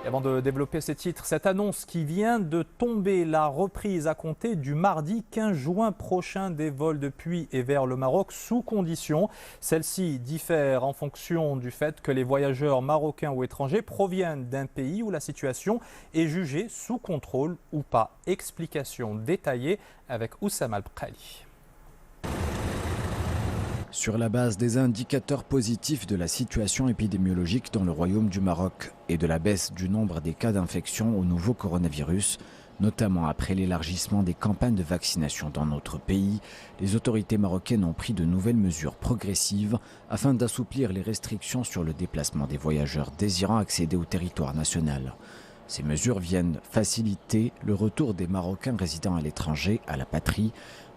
Et avant de développer ces titres, cette annonce qui vient de tomber, la reprise à compter du mardi 15 juin prochain des vols depuis et vers le Maroc sous conditions. Celle-ci diffère en fonction du fait que les voyageurs marocains ou étrangers proviennent d'un pays où la situation est jugée sous contrôle ou pas. Explication détaillée avec Oussama Al-Bqali. Sur la base des indicateurs positifs de la situation épidémiologique dans le Royaume du Maroc et de la baisse du nombre des cas d'infection au nouveau coronavirus, notamment après l'élargissement des campagnes de vaccination dans notre pays, les autorités marocaines ont pris de nouvelles mesures progressives afin d'assouplir les restrictions sur le déplacement des voyageurs désirant accéder au territoire national. Ces mesures viennent faciliter le retour des Marocains résidant à l'étranger à la patrie.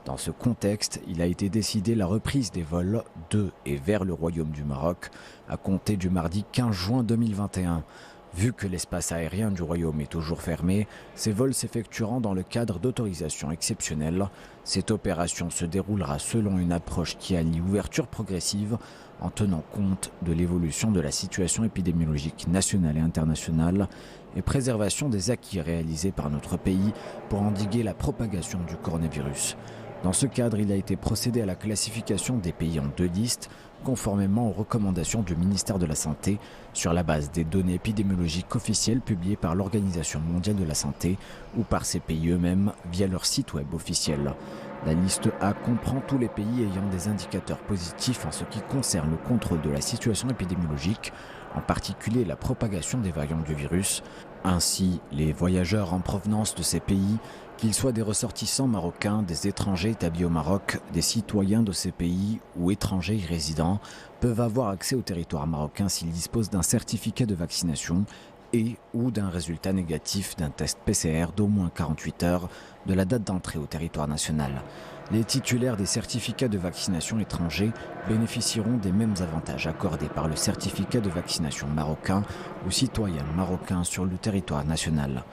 Dans ce contexte, il a été décidé la reprise des vols de et vers le Royaume du Maroc à compter du mardi 15 juin 2021. Vu que l'espace aérien du Royaume est toujours fermé, ces vols s'effectueront dans le cadre d'autorisations exceptionnelles. Cette opération se déroulera selon une approche qui allie ouverture progressive en tenant compte de l'évolution de la situation épidémiologique nationale et internationale et préservation des acquis réalisés par notre pays pour endiguer la propagation du coronavirus. Dans ce cadre, il a été procédé à la classification des pays en deux listes, conformément aux recommandations du ministère de la Santé, sur la base des données épidémiologiques officielles publiées par l'Organisation mondiale de la santé ou par ces pays eux-mêmes via leur site web officiel. La liste A comprend tous les pays ayant des indicateurs positifs en ce qui concerne le contrôle de la situation épidémiologique, en particulier la propagation des variants du virus. Ainsi, les voyageurs en provenance de ces pays, qu'ils soient des ressortissants marocains, des étrangers établis au Maroc, des citoyens de ces pays ou étrangers y résidant, peuvent avoir accès au territoire marocain s'ils disposent d'un certificat de vaccination et ou d'un résultat négatif d'un test PCR d'au moins 48 heures de la date d'entrée au territoire national. Les titulaires des certificats de vaccination étrangers bénéficieront des mêmes avantages accordés par le certificat de vaccination marocain aux citoyens marocains sur le territoire national.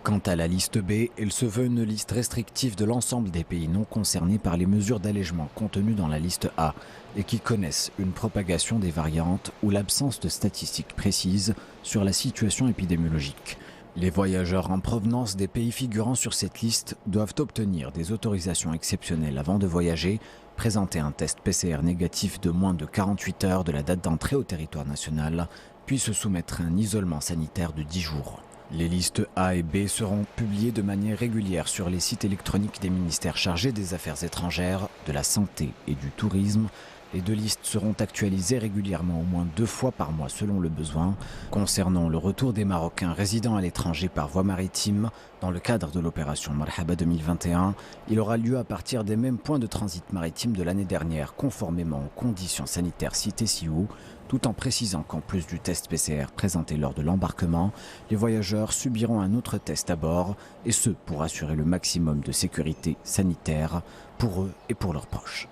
Quant à la liste B, elle se veut une liste restrictive de l'ensemble des pays non concernés par les mesures d'allègement contenues dans la liste A et qui connaissent une propagation des variantes ou l'absence de statistiques précises sur la situation épidémiologique. Les voyageurs en provenance des pays figurant sur cette liste doivent obtenir des autorisations exceptionnelles avant de voyager, présenter un test PCR négatif de moins de 48 heures de la date d'entrée au territoire national, puis se soumettre à un isolement sanitaire de 10 jours. Les listes A et B seront publiées de manière régulière sur les sites électroniques des ministères chargés des Affaires étrangères, de la Santé et du Tourisme. Les deux listes seront actualisées régulièrement au moins 2 fois par mois selon le besoin. Concernant le retour des Marocains résidant à l'étranger par voie maritime, dans le cadre de l'opération Marhaba 2021, il aura lieu à partir des mêmes points de transit maritime de l'année dernière, conformément aux conditions sanitaires citées ci-haut, tout en précisant qu'en plus du test PCR présenté lors de l'embarquement, les voyageurs subiront un autre test à bord, et ce pour assurer le maximum de sécurité sanitaire pour eux et pour leurs proches.